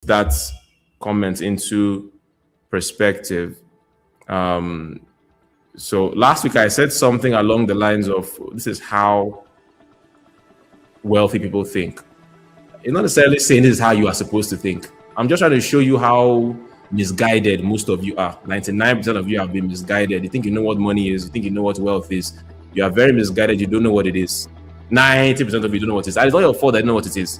that comment into perspective. So last week I said something along the lines of this is how wealthy people think. It's not necessarily saying this is how you are supposed to think. I'm just trying to show you how misguided most of you are. 99% of you have been misguided. You think you know what money is, you think you know what wealth is. You are very misguided, you don't know what it is. 90% of you don't know what it is. And it's not your fault that you know what it is.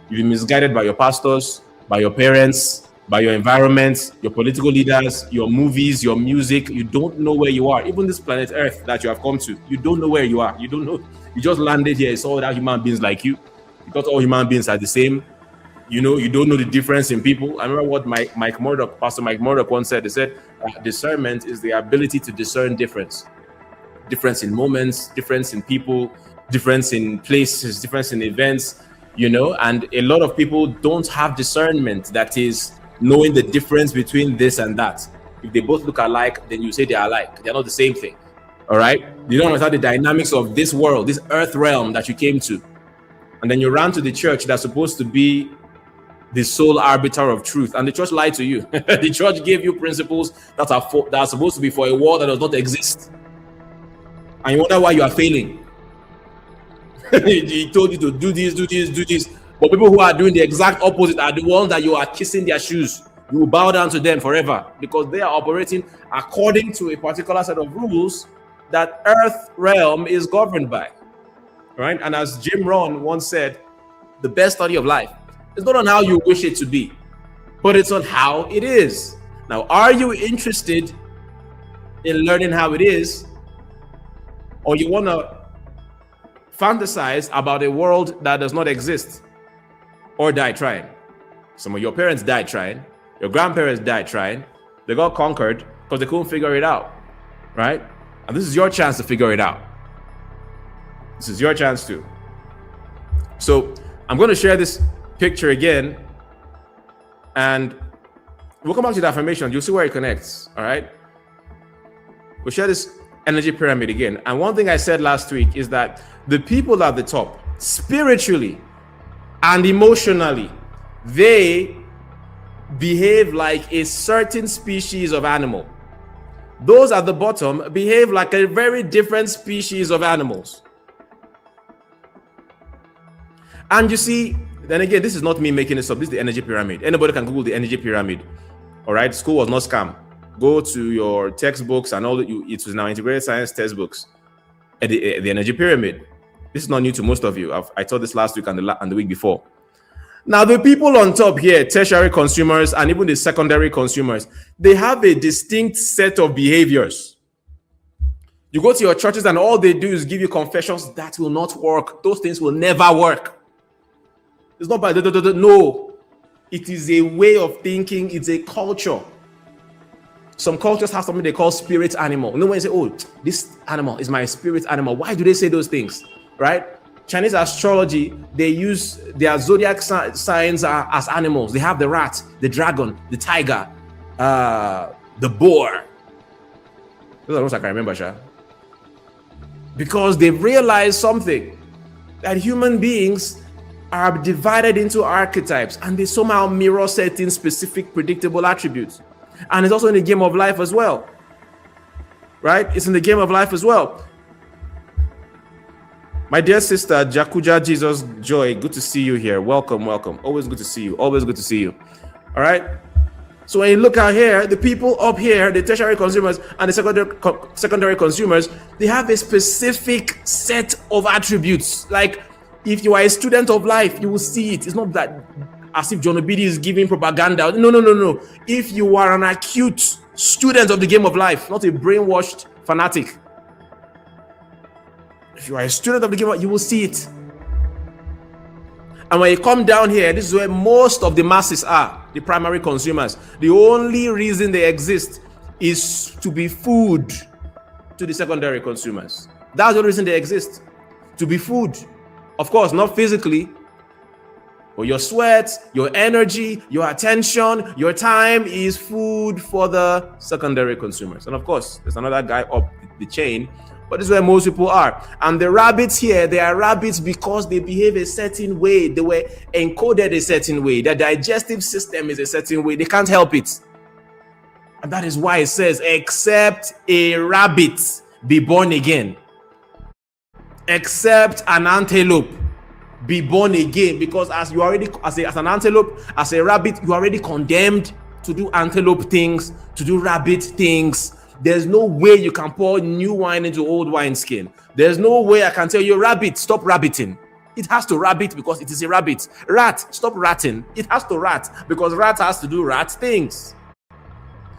You've been misguided by your pastors, by your parents, by your environment, your political leaders, your movies, your music. You don't know where you are. Even this planet Earth that you have come to, you don't know where you are. You don't know. You just landed here. It's all that human beings like you. Because all human beings are the same. You know, you don't know the difference in people. I remember what Pastor Mike Murdoch once said. He said, discernment is the ability to discern difference. Difference in moments, difference in people, difference in places, difference in events, you know, and a lot of people don't have discernment, that is knowing the difference between this and that. If they both look alike, then you say they are alike. They're not the same thing. All right. You don't understand the dynamics of this world, this earth realm that you came to. And then you ran to the church that's supposed to be the sole arbiter of truth. And the church lied to you. The church gave you principles that are supposed to be for a world that does not exist. And you wonder why you are failing. He told you to do this, do this, do this. But people who are doing the exact opposite are the ones that you are kissing their shoes. You will bow down to them forever because they are operating according to a particular set of rules that earth realm is governed by. Right? And as Jim Rohn once said, the best study of life is not on how you wish it to be, but it's on how it is. Now, are you interested in learning how it is, or you want to fantasize about a world that does not exist or die trying? Some of your parents died trying. Your grandparents died trying. They got conquered because they couldn't figure it out, right? And this is your chance to figure it out. This is your chance too. So I'm going to share this picture again, and we'll come back to the affirmation. You'll see where it connects, all right? We'll share this energy pyramid again. And one thing I said last week is that the people at the top, spiritually and emotionally, they behave like a certain species of animal. Those at the bottom behave like a very different species of animals. And you see, then again, this is not me making this up. This is the energy pyramid. Anybody can Google the energy pyramid. All right, school was not scam. Go to your textbooks and all. It was now integrated science textbooks. The energy pyramid. This is not new to most of you. I taught this last week and the week before. Now, the people on top here, tertiary consumers and even the secondary consumers, they have a distinct set of behaviors. You go to your churches and all they do is give you confessions that will not work. Those things will never work. It's not by no. It is a way of thinking. It's a culture. Some cultures have something they call spirit animal. No one say, oh, this animal is my spirit animal. Why do they say those things? Right? Chinese astrology, they use their zodiac signs as animals. They have the rat, the dragon, the tiger, the boar. Those are those I can remember, Sha. Because they've realized something, that human beings are divided into archetypes and they somehow mirror certain specific predictable attributes. And it's also in the game of life as well. Right? It's in the game of life as well. My dear sister, Jakuja Jesus Joy, good to see you here. Welcome, welcome. Always good to see you. Always good to see you. All right? So when you look out here, the people up here, the tertiary consumers and the secondary consumers, they have a specific set of attributes. Like, if you are a student of life, you will see it. It's not that as if John Obidi is giving propaganda. No. If you are an acute student of the game of life, not a brainwashed fanatic, if you are a student of the game of life, you will see it. And when you come down here, this is where most of the masses are, the primary consumers. The only reason they exist is to be food to the secondary consumers. That's the only reason they exist, to be food. Of course, not physically, but your sweat, your energy, your attention, your time is food for the secondary consumers. And of course, there's another guy up the chain But this is where most people are. And the rabbits here, they are rabbits because they behave a certain way. They were encoded a certain way. Their digestive system is a certain way. They can't help it. And that is why it says, except a rabbit be born again. Except an antelope be born again. Because as you already, as an antelope, as a rabbit, you are already condemned to do antelope things, to do rabbit things. There's no way you can pour new wine into old wineskin. There's no way I can tell you, rabbit, stop rabbiting. It has to rabbit because it is a rabbit. Rat, stop ratting. It has to rat because rat has to do rat things.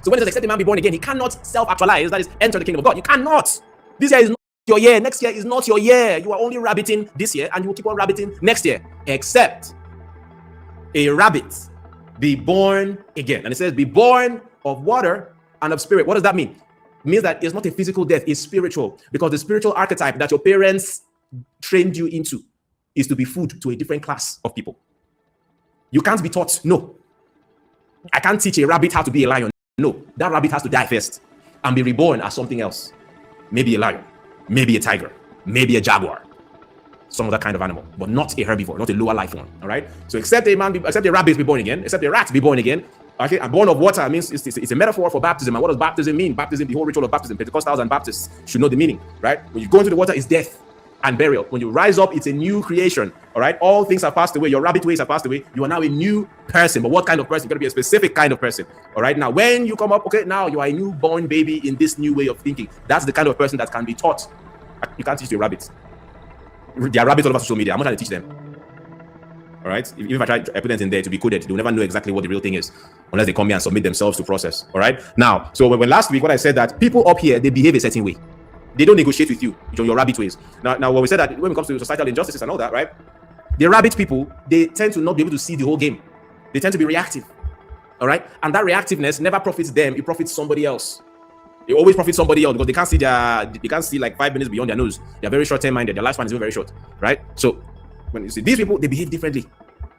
So when it says except a man be born again, he cannot self-actualize, that is, enter the kingdom of God. You cannot. This year is not your year. Next year is not your year. You are only rabbiting this year and you will keep on rabbiting next year. Except a rabbit be born again. And it says be born of water and of spirit. What does that mean? It means that it's not a physical death, it's spiritual. Because the spiritual archetype that your parents trained you into is to be food to a different class of people. You can't be taught, no. I can't teach a rabbit how to be a lion. No, that rabbit has to die first and be reborn as something else. Maybe a lion, maybe a tiger, maybe a jaguar, some other kind of animal, but not a herbivore, not a lower life one. All right. So except a rabbit be born again, except a rat be born again. Okay, and born of water means it's a metaphor for baptism. And what does baptism mean? Baptism, the whole ritual of baptism. Pentecostals and Baptists should know the meaning, right? When you go into the water, it's death and burial. When you rise up, it's a new creation. All right, all things have passed away. Your rabbit ways have passed away. You are now a new person. But what kind of person? You're going to be a specific kind of person. All right, now when you come up, okay, now you are a newborn baby in this new way of thinking. That's the kind of person that can be taught. You can't teach your rabbits. There are rabbits all over social media. I'm not trying to teach them. All right, even if I put them in there to be coded, they'll never know exactly what the real thing is unless they come here and submit themselves to process. All right, now, so when last week, what I said that people up here, they behave a certain way. They don't negotiate with you on your rabbit ways. Now, when we said that when it comes to societal injustices and all that, right? The rabbit people, they tend to not be able to see the whole game. They tend to be reactive. All right, and that reactiveness never profits them; it profits somebody else. They always profit somebody else because they can't see like 5 minutes beyond their nose. They're very short-term minded. Their lifespan is very short, right? So when you see these people, they behave differently.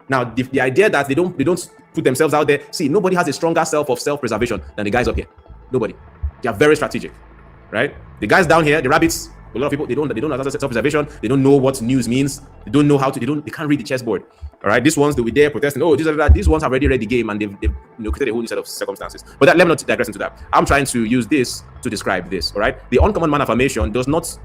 Now, the idea that they don't put themselves out there. See, nobody has a stronger self-preservation than the guys up here. Nobody. They are very strategic, right? The guys down here, the rabbits, a lot of people, they don't have self-preservation. They don't know what news means. They don't know how to. They can't read the chessboard. All right, these ones, they'll be there protesting. Oh, these ones have already read the game and they've created a whole new set of circumstances. But let me not digress into that. I'm trying to use this to describe this. All right, the uncommon man affirmation does not.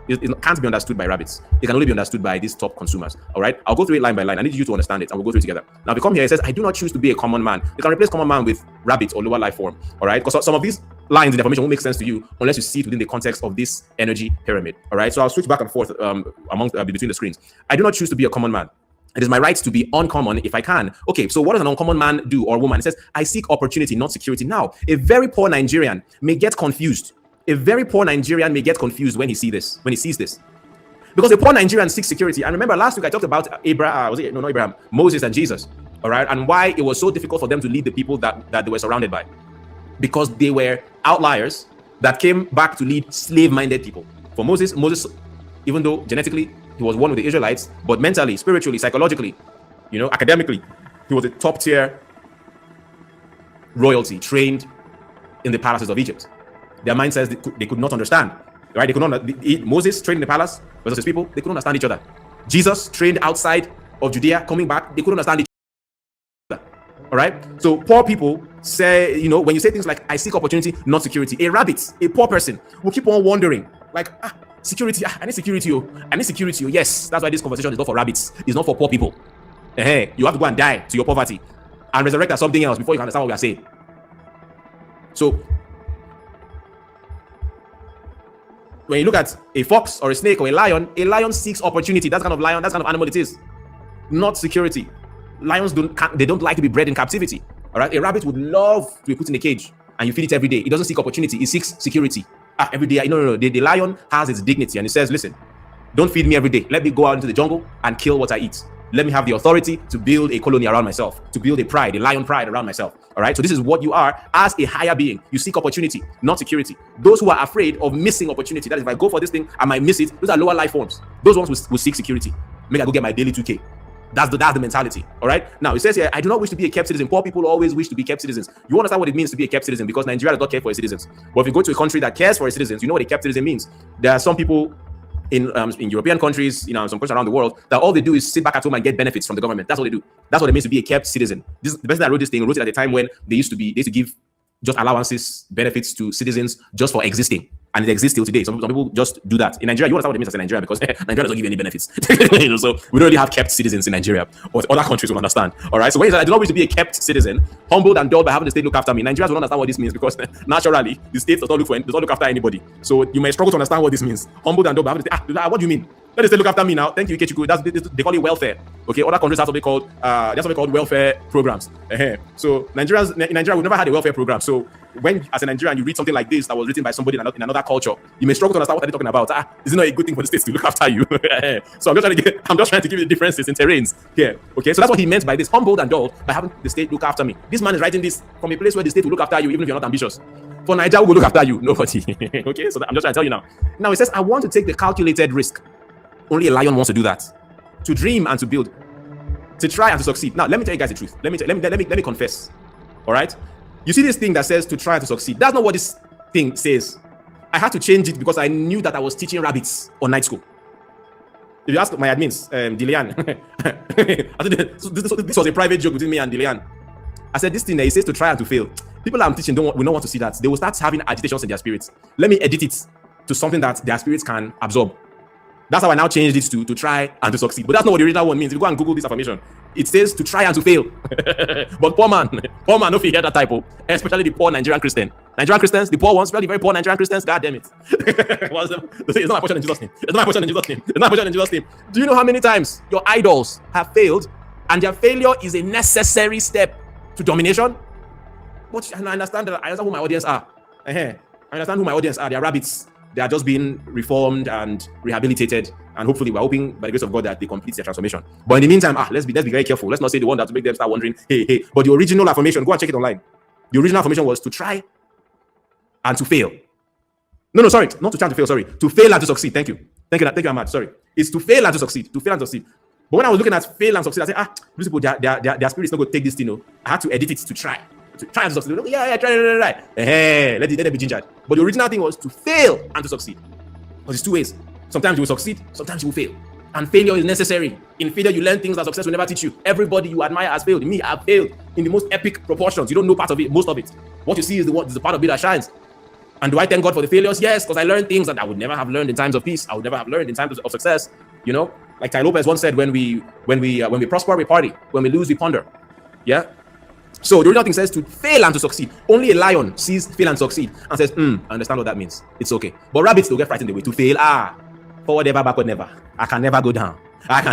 It can't be understood by rabbits. It can only be understood by these top consumers. All right, I'll go through it line by line. I need you to understand it, and we'll go through it together. Now, if you come here, it says, "I do not choose to be a common man." You can replace common man with rabbit or lower life form. All right, because some of these lines in the affirmation won't make sense to you unless you see it within the context of this energy pyramid. All right, so I'll switch back and forth between the screens. I do not choose to be a common man. It is my right to be uncommon if I can. Okay, so what does an uncommon man do or woman? It says, I seek opportunity, not security. Now, a very poor Nigerian may get confused. A very poor Nigerian may get confused when he sees this. Because a poor Nigerian seeks security. And remember, last week I talked about Moses and Jesus, all right, and why it was so difficult for them to lead the people that they were surrounded by. Because they were outliers that came back to lead slave-minded people. For Moses, even though genetically he was one of the Israelites, but mentally, spiritually, psychologically, academically, he was a top-tier royalty trained in the palaces of Egypt. Their mind says they could not understand. Right? They could not. Moses trained in the palace versus his people. They couldn't understand each other. Jesus trained outside of Judea, coming back. They couldn't understand each other. All right. So poor people say, when you say things like "I seek opportunity, not security," a rabbit, a poor person, will keep on wondering, like, security. I need security. I need security. Yes, that's why this conversation is not for rabbits. It's not for poor people. You have to go and die to your poverty and resurrect as something else before you can understand what we are saying. So, when you look at a fox or a snake or a lion seeks opportunity. That's kind of lion, that's kind of animal it is. Not security. Lions don't like to be bred in captivity. All right. A rabbit would love to be put in a cage and you feed it every day. It doesn't seek opportunity, it seeks security. Every day. No. The lion has its dignity and it says, listen, don't feed me every day. Let me go out into the jungle and kill what I eat. Let me have the authority to build a colony around myself, to build a pride, a lion pride around myself. All right. So this is what you are as a higher being. You seek opportunity, not security. Those who are afraid of missing opportunity, that is, if I go for this thing, I might miss it. Those are lower life forms. Those ones will seek security. Maybe I go get my daily 2K. That's the mentality. All right. Now it says here, I do not wish to be a kept citizen. Poor people always wish to be kept citizens. You understand what it means to be a kept citizen, because Nigeria does not care for its citizens. But if you go to a country that cares for its citizens, you know what a kept citizen means. There are some people in European countries, some countries around the world, that all they do is sit back at home and get benefits from the government. That's what they do. That's what it means to be a kept citizen. The person that wrote this thing wrote it at a time when they used to give just allowances, benefits to citizens just for existing. And it exists till today. Some people just do that. In Nigeria, you understand what it means as a Nigeria, because Nigeria doesn't give you any benefits. So we don't really have kept citizens in Nigeria, or other countries will understand. All right. So when he said, I do not wish to be a kept citizen, humbled and dulled by having the state look after me, Nigerians will understand what this means, because naturally the state does not look after anybody. So you may struggle to understand what this means. Humbled and dulled by having the state. What do you mean? Let the state look after me now. Thank you, Ikechukwu. They call it welfare. Okay. Other countries have something called welfare programs. So in Nigeria, we've never had a welfare program. So when, as a Nigerian, you read something like this that was written by somebody in another culture, you may struggle to understand what they're talking about. Is it not a good thing for the states to look after you? So I'm just trying to give you the differences in terrains here. Okay, so that's what he meant by this, humbled and dulled by having the state look after me. This man is writing this from a place where the state will look after you, even if you're not ambitious. For Nigeria, who will look after you? Nobody. Okay, so I'm just trying to tell you now. Now it says, I want to take the calculated risk. Only a lion wants to do that. To dream and to build, to try and to succeed. Now let me tell you guys the truth. Let me confess. All right. You see this thing that says to try and to succeed. That's not what this thing says. I had to change it because I knew that I was teaching rabbits on night school. If you ask my admins, Dilian, this was a private joke between me and Dilian. I said, this thing that it says to try and to fail. People I'm teaching will not want to see that. They will start having agitations in their spirits. Let me edit it to something that their spirits can absorb. That's how I now changed it to try and to succeed. But that's not what the original one means. If you go and Google this affirmation, it says to try and to fail. But poor man, if you hear that typo, especially the poor Nigerian Christian. Nigerian Christians, the poor ones, especially very poor Nigerian Christians, God damn it. It's not my portion in Jesus' name. It's not my portion in Jesus' name. It's not my portion in Jesus' name. Do you know how many times your idols have failed, and their failure is a necessary step to domination? But I understand who my audience are. I understand who my audience are. They are rabbits. They are just being reformed and rehabilitated, and hopefully we're hoping by the grace of God that they complete their transformation. But in the meantime, let's be very careful. Let's not say the one that will make them start wondering, hey. But the original affirmation, go and check it online. The original affirmation was to try and to fail. No, sorry, not to try to fail. Sorry, to fail and to succeed. Thank you, Ahmad. Sorry, it's to fail and to succeed. To fail and to succeed. But when I was looking at fail and succeed, I said, these people, their spirit's not going to take this thing. No, I had to edit it to try. To try and to succeed. Yeah, try. Let it be gingered. But the original thing was to fail and to succeed. Because it's two ways. Sometimes you will succeed, sometimes you will fail. And failure is necessary. In failure, you learn things that success will never teach you. Everybody you admire has failed. Me, I've failed in the most epic proportions. You don't know part of it, most of it. What you see is the part of it that shines. And do I thank God for the failures? Yes, because I learned things that I would never have learned in times of peace. I would never have learned in times of success. Like Tai Lopez once said, when we prosper, we party. When we lose, we ponder. Yeah. So the original thing says to fail and to succeed. Only a lion sees fail and succeed and says, I understand what that means. It's okay. But rabbits will get frightened away. To fail, forward ever, backward never. I can never go down. But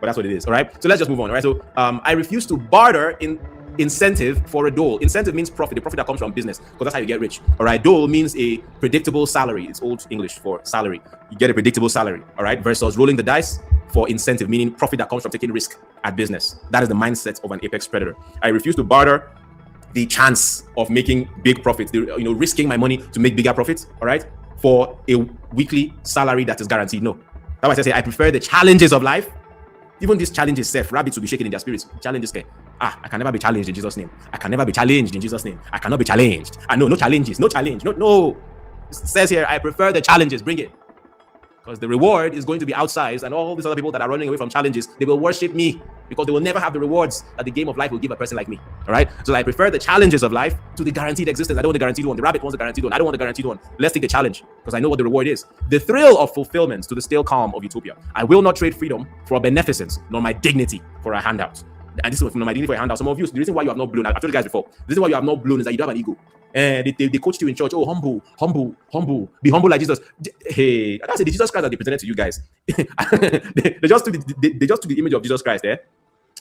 that's what it is. All right. So let's just move on. All right. So I refuse to barter in incentive for a dole. Incentive means profit, the profit that comes from business, because that's how you get rich. All right. Dole means a predictable salary. It's old English for salary. You get a predictable salary. All right. Versus rolling the dice for incentive, meaning profit that comes from taking risk at business. That is the mindset of an apex predator. I refuse to barter the chance of making big profits, risking my money to make bigger profits, all right, for a weekly salary that is guaranteed. No. That's why I say I prefer the challenges of life. Even these challenges, rabbits will be shaking in their spirits. Challenges, I can never be challenged in Jesus' name. I can never be challenged in Jesus' name. I cannot be challenged. No challenges, no challenge. No. It says here, I prefer the challenges. Bring it. Because the reward is going to be outsized, and all these other people that are running away from challenges, they will worship me because they will never have the rewards that the game of life will give a person like me. All right. So I prefer the challenges of life to the guaranteed existence. I don't want the guaranteed one. The rabbit wants the guaranteed one. I don't want the guaranteed one. Let's take the challenge because I know what the reward is. The thrill of fulfillment to the stale calm of utopia. I will not trade freedom for a beneficence, nor my dignity for a handout. And this is my dignity for a handout. Some of you, the reason why you have not blown, I've told you guys before, the reason why you have not blown is that you don't have an ego. And they coached you in church. Humble. Be humble like Jesus. Hey, that's the Jesus Christ that they presented to you guys. they just took the image of Jesus Christ there,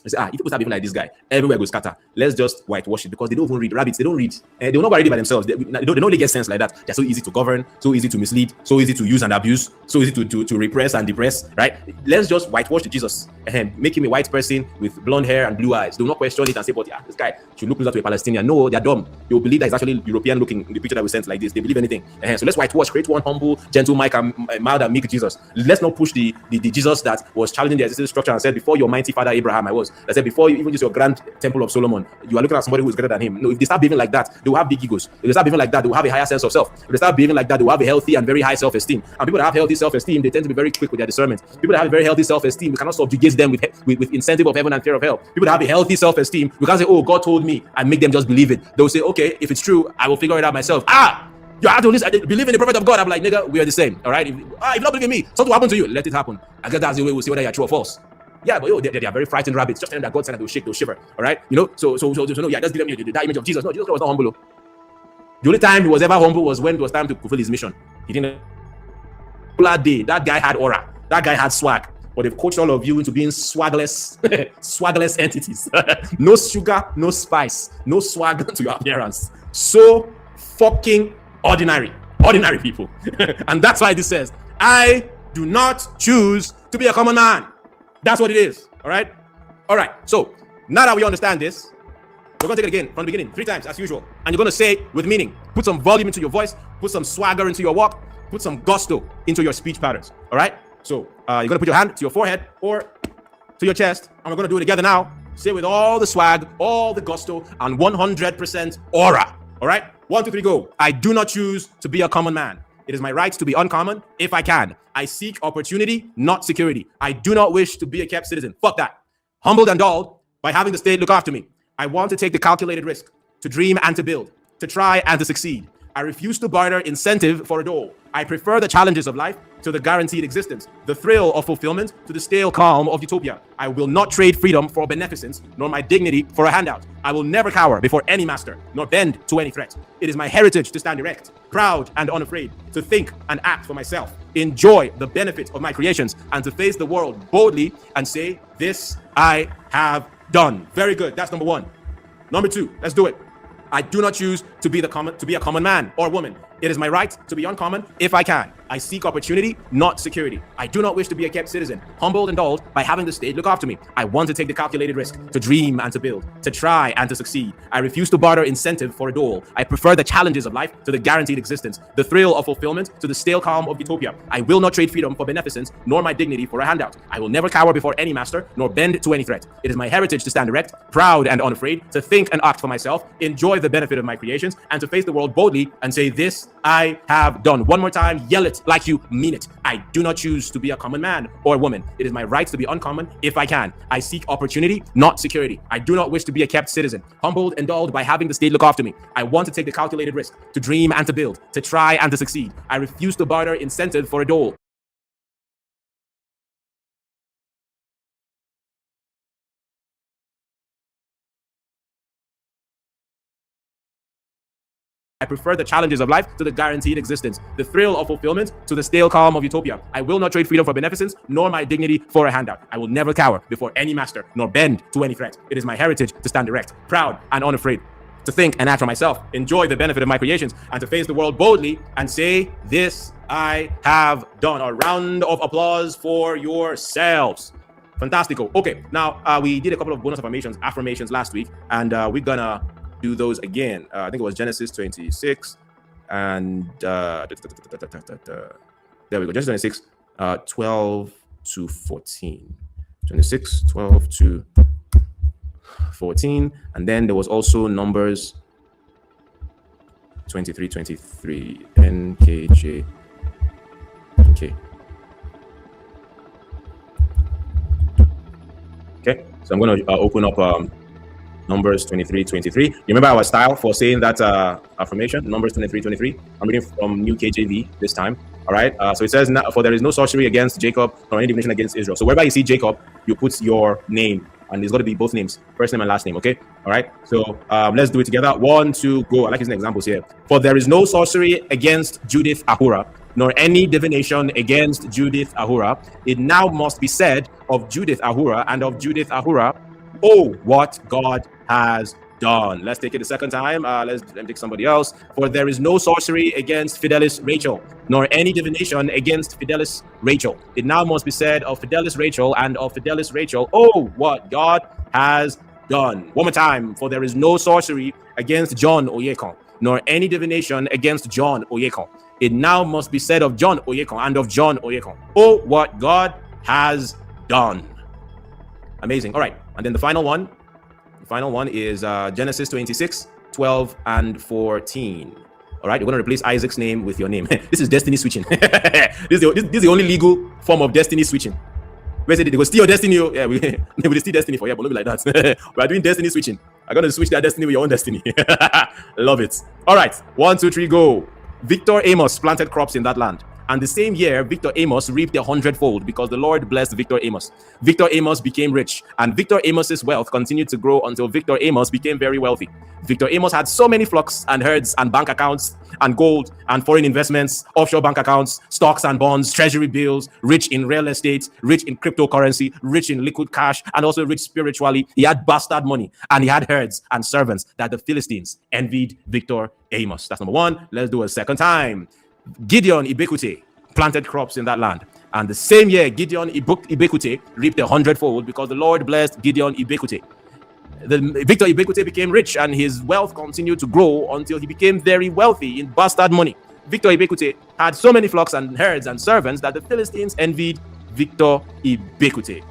I say, if people start behaving like this guy, everywhere goes scatter. Let's just whitewash it, because they don't even read. Rabbits, they don't read. They will not read it by themselves. They don't really get sense like that. They're so easy to govern, so easy to mislead, so easy to use and abuse, so easy to repress and depress, right? Let's just whitewash Jesus and make him a white person with blonde hair and blue eyes. They will not question it and say, but this guy should look closer to a Palestinian. No, they're dumb. They will believe that it's actually European looking in the picture that we sent like this. They believe anything. So let's whitewash, create one humble, gentle, mild and meek Jesus. Let's not push the Jesus that was challenging the existing structure and said, before your mighty father Abraham I was. I said, before you even use your grand temple of Solomon, you are looking at somebody who is greater than him. No, if they start behaving like that, they will have big egos. If they start behaving like that, they will have a higher sense of self. If they start behaving like that, they will have a healthy and very high self-esteem. And people that have healthy self-esteem, they tend to be very quick with their discernment. People that have a very healthy self-esteem, we cannot subjugate them with incentive of heaven and fear of hell. People that have a healthy self-esteem, we can't say, oh, God told me, and make them just believe it. They will say, okay, if it's true, I will figure it out myself. You have to listen, believe in the prophet of God. I'm like, nigga, we are the same. All right. If you not believe in me, something will happen to you. Let it happen. I guess that's the way we'll see whether you're true or false. Yeah, but they are very frightened rabbits. Just tell them that God said that they'll shake, they'll shiver. All right. So no, yeah, just give them that image of Jesus. No, Jesus was not humble. The only time he was ever humble was when it was time to fulfill his mission. He didn't. That guy had aura. That guy had swag. But they've coached all of you into being swagless, swagless entities. No sugar, no spice, no swag to your appearance. So fucking ordinary people. And that's why this says, I do not choose to be a common man. That's what it is. All right. So now that we understand this, we're going to take it again from the beginning, 3 times as usual. And you're going to say it with meaning. Put some volume into your voice, put some swagger into your walk, put some gusto into your speech patterns. All right. So you're going to put your hand to your forehead or to your chest, and we're going to do it together now. Say with all the swag, all the gusto, and 100% aura. All right. 1, 2, 3, go. I do not choose to be a common man. It is my right to be uncommon if I can. I seek opportunity, not security. I do not wish to be a kept citizen. Fuck that. Humbled and dulled by having the state look after me. I want to take the calculated risk, to dream and to build, to try and to succeed. I refuse to barter incentive for a dole. I prefer the challenges of life to the guaranteed existence, the thrill of fulfillment to the stale calm of utopia. I will not trade freedom for beneficence, nor my dignity for a handout. I will never cower before any master, nor bend to any threat. It is my heritage to stand erect, proud and unafraid, to think and act for myself, enjoy the benefit of my creations, and to face the world boldly and say, this I have done. Very good. That's number 1. Number 2, let's do it. I do not choose to be a common man or woman. It is my right to be uncommon if I can. I seek opportunity, not security. I do not wish to be a kept citizen, humbled and dulled by having the state look after me. I want to take the calculated risk, to dream and to build, to try and to succeed. I refuse to barter incentive for a dole. I prefer the challenges of life to the guaranteed existence, the thrill of fulfillment to the stale calm of utopia. I will not trade freedom for beneficence, nor my dignity for a handout. I will never cower before any master, nor bend to any threat. It is my heritage to stand erect, proud and unafraid, to think and act for myself, enjoy the benefit of my creations, and to face the world boldly and say, this I have done. One more time, yell it like you mean it. I do not choose to be a common man or woman. It is my right to be uncommon if I can. I seek opportunity, not security. I do not wish to be a kept citizen, humbled and dulled by having the state look after me. I want to take the calculated risk, to dream and to build, to try and to succeed. I refuse to barter incentive for a dole. I prefer the challenges of life to the guaranteed existence, the thrill of fulfillment to the stale calm of utopia. I will not trade freedom for beneficence, nor my dignity for a handout. I will never cower before any master, nor bend to any threat. It is my heritage to stand erect, proud and unafraid, to think and act for myself, enjoy the benefit of my creations, and to face the world boldly and say, this I have done. A round of applause for yourselves. Fantastico. Okay, now we did a couple of bonus affirmations last week, and we're gonna do those again. I think it was Genesis 26 and there we go. Genesis 26, 12 to 14. 26, 12 to 14. And then there was also Numbers 23, NKJ. Okay. Okay, so I'm going to open up Numbers 23. You remember our style for saying that affirmation? Numbers 23. I'm reading from New KJV this time. All right. So it says, for there is no sorcery against Jacob or any divination against Israel. So wherever you see Jacob, you put your name, and it's got to be both names, first name and last name. Okay. All right. So let's do it together. 1, 2, go. I like using examples here. For there is no sorcery against Judith Ahura, nor any divination against Judith Ahura. It now must be said of Judith Ahura and of Judith Ahura, Oh, what God has done. Let's take it a second time. Let me take somebody else. For there is no sorcery against Fidelis Rachel, nor any divination against Fidelis Rachel. It now must be said of Fidelis Rachel and of Fidelis Rachel, oh, what God has done. One more time. For there is no sorcery against John Oyekon, nor any divination against John Oyekon. It now must be said of John Oyekon and of John Oyekon, oh, what God has done. Amazing. All right. And then the final one is Genesis 26, 12 and 14. All right. You're going to replace Isaac's name with your name. This is destiny switching. This is the only legal form of destiny switching. Where say they go steal your destiny? Yeah, we will steal destiny for you, but not be like that. We are doing destiny switching. I'm going to switch that destiny with your own destiny. Love it. All right. 1, 2, 3, go. Victor Amos planted crops in that land. And the same year, Victor Amos reaped 100-fold because the Lord blessed Victor Amos. Victor Amos became rich, and Victor Amos's wealth continued to grow until Victor Amos became very wealthy. Victor Amos had so many flocks and herds and bank accounts and gold and foreign investments, offshore bank accounts, stocks and bonds, treasury bills, rich in real estate, rich in cryptocurrency, rich in liquid cash, and also rich spiritually. He had bastard money, and he had herds and servants that the Philistines envied Victor Amos. That's number one. Let's do a second time. Gideon Ibekute planted crops in that land. And the same year, Gideon Ibekute reaped 100-fold because the Lord blessed Gideon Ibekute. Victor Ibekute became rich, and his wealth continued to grow until he became very wealthy in bastard money. Victor Ibekute had so many flocks and herds and servants that the Philistines envied Victor Ibekute.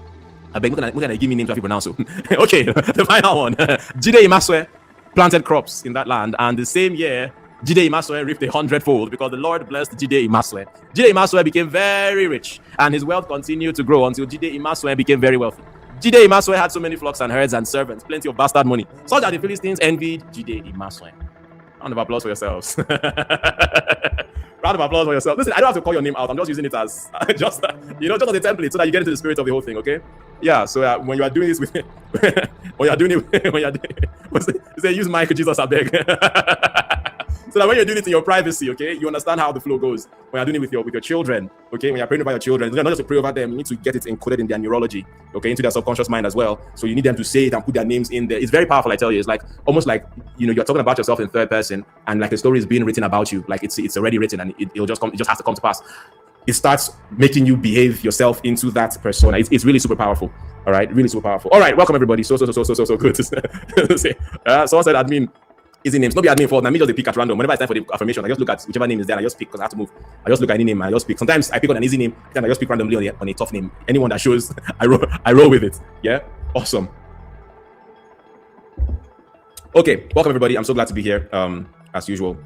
I beg, we're gonna give me names to people now. So okay, the final one. Jide Imaswe planted crops in that land, and the same year, Jide Imaswe reaped 100-fold because the Lord blessed Jide Imaswe. Jide Imaswe became very rich, and his wealth continued to grow until Jide Imaswe became very wealthy. Jide Imaswe had so many flocks and herds and servants, plenty of bastard money, so that the Philistines envied Jide Imaswe. Round of applause for yourselves. Round of applause for yourself. Listen, I don't have to call your name out. I'm just using it as just as a template so that you get into the spirit of the whole thing. Okay? Yeah. So when you are doing this with, say use Michael Jesus, I beg. So that when you're doing it in your privacy, okay, you understand how the flow goes. When you're doing it with your children, okay, when you're praying over your children, not just to pray over them, you need to get it encoded in their neurology, okay, into their subconscious mind as well. So you need them to say it and put their names in there. It's very powerful, I tell you. It's like almost like you're talking about yourself in third person, and like the story is being written about you, like it's already written, and it just has to come to pass. It starts making you behave yourself into that persona. It's really super powerful. All right, really super powerful. All right, welcome everybody. So good. Someone said admin. Easy names, not be admin fault. Now me just pick at random. Whenever it's time for the affirmation, I just look at whichever name is there. And I just pick because I have to move. I just look at any name and I just pick. Sometimes I pick on an easy name. Then I just pick randomly on a tough name. Anyone that shows, I roll with it. Yeah, awesome. Okay, welcome everybody. I'm so glad to be here. As usual.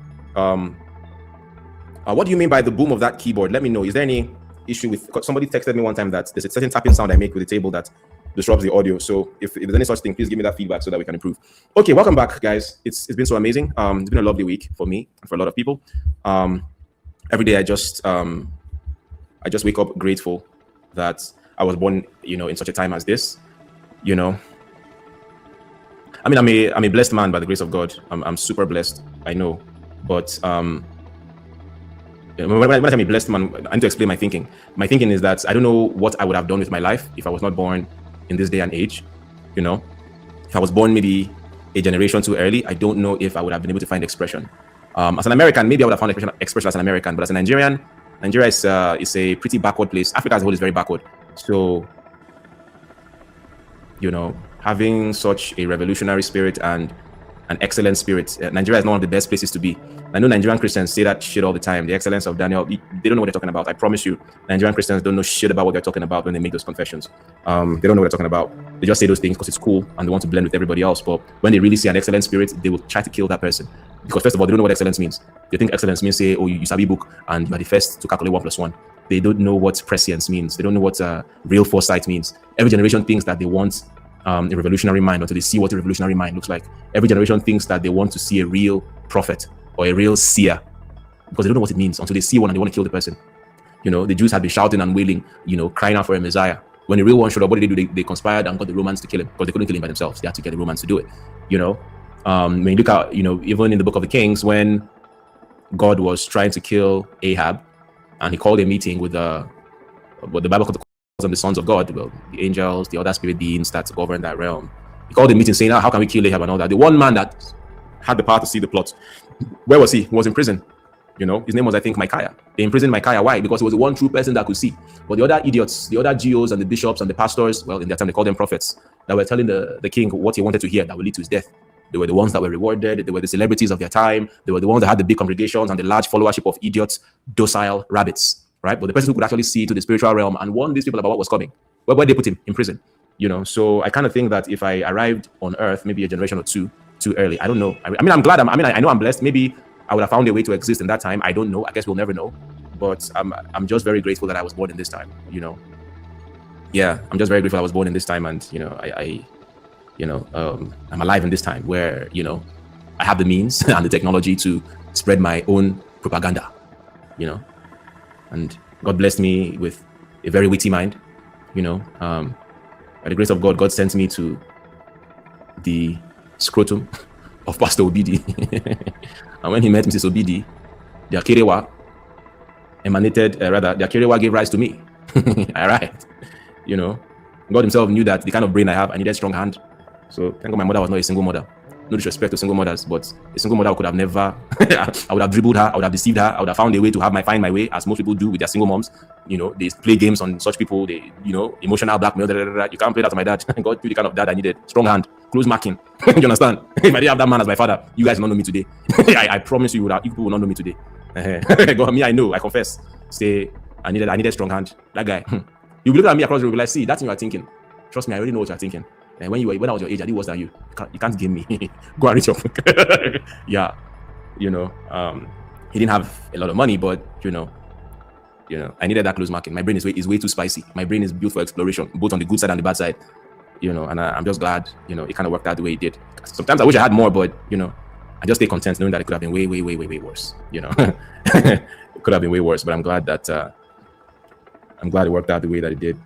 What do you mean by the boom of that keyboard? Let me know. Is there any issue with? Somebody texted me one time that there's a certain tapping sound I make with the table that disrupts the audio. So if there's any such thing, please give me that feedback so that we can improve. Okay, welcome back, guys. It's been so amazing. It's been a lovely week for me and for a lot of people. Every day I just wake up grateful that I was born, in such a time as this. I mean, I'm a blessed man by the grace of God. I'm super blessed, I know. But when I say I'm a blessed man, I need to explain my thinking. My thinking is that I don't know what I would have done with my life if I was not born in this day and age. If I was born maybe a generation too early, I don't know if I would have been able to find expression. As an American, maybe I would have found expression as an American, but as a Nigerian, Nigeria is a pretty backward place. Africa as a whole is very backward. So, having such a revolutionary spirit and an excellent spirit, Nigeria is not one of the best places to be. I know Nigerian Christians say that shit all the time. The excellence of Daniel, they don't know what they're talking about. I promise you, Nigerian Christians don't know shit about what they're talking about when they make those confessions. They don't know what they're talking about. They just say those things because it's cool and they want to blend with everybody else. But when they really see an excellent spirit, they will try to kill that person. Because first of all, they don't know what excellence means. They think excellence means say, oh, you sabi book and you are the first to calculate 1 + 1. They don't know what prescience means. They don't know what real foresight means. Every generation thinks that they want a revolutionary mind until they see what a revolutionary mind looks like. Every generation thinks that they want to see a real prophet or a real seer because they don't know what it means until they see one and they want to kill the person. The Jews had been shouting and wailing, crying out for a Messiah. When the real one showed up, what did they do? They conspired and got the Romans to kill him because they couldn't kill him by themselves. They had to get the Romans to do it. When you look at, even in the book of the Kings, when God was trying to kill Ahab and he called a meeting with what the Bible calls them the sons of God, well, the angels, the other spirit beings that govern that realm. He called a meeting saying, how can we kill Ahab and all that. The one man that had the power to see the plot, where was he? He was in prison. You know, his name was, I think, Micaiah. They imprisoned Micaiah. Why? Because he was the one true person that could see. But the other idiots, the other GOs and the bishops and the pastors, well, in their time they called them prophets, that were telling the king what he wanted to hear that would lead to his death. They were the ones that were rewarded. They were the celebrities of their time. They were the ones that had the big congregations and the large followership of idiots, docile rabbits, right? But the person who could actually see to the spiritual realm and warn these people about what was coming, where they put him in prison, you know. So I kind of think that if I arrived on earth maybe a generation or two too early, I don't know. I mean, I'm glad. I know I'm blessed. Maybe I would have found a way to exist in that time. I don't know. I guess we'll never know. But I'm just very grateful that I was born in this time, you know. Yeah, I'm just very grateful I was born in this time, and you know, I'm alive in this time where, you know, I have the means and the technology to spread my own propaganda, you know. And God blessed me with a very witty mind, you know. By the grace of God, God sent me to the scrotum of Pastor Obidi. And when he met Mrs. Obidi, their kerewa emanated, their kerewa gave rise to me. All right. You know, God himself knew that the kind of brain I have, I needed a strong hand. So thank God my mother was not a single mother. No disrespect to single mothers, but a single mother could have never, I would have dribbled her, I would have deceived her, I would have found a way to find my way, as most people do with their single moms. You know, they play games on such people, they, you know, emotional blackmail, You can't play that to my dad. God knew the kind of dad I needed. Strong hand, close marking. You understand? If I didn't have that man as my father, you guys will not know me today. I promise you, people will not know me today. God, me, I know, I confess. Say, I needed strong hand. That guy, you look at me across the room, like, see, that's what you're thinking. Trust me, I already know what you're thinking. And when I was your age, I did worse than you. You can't game me. Go and reach your yeah, you know. He didn't have a lot of money, but you know, I needed that close marking. My brain is way too spicy. My brain is built for exploration, both on the good side and the bad side. You know, and I'm just glad, you know, it kind of worked out the way it did. Sometimes I wish I had more, but you know, I just stay content knowing that it could have been way worse. You know, it could have been way worse, but I'm glad that it worked out the way that it did.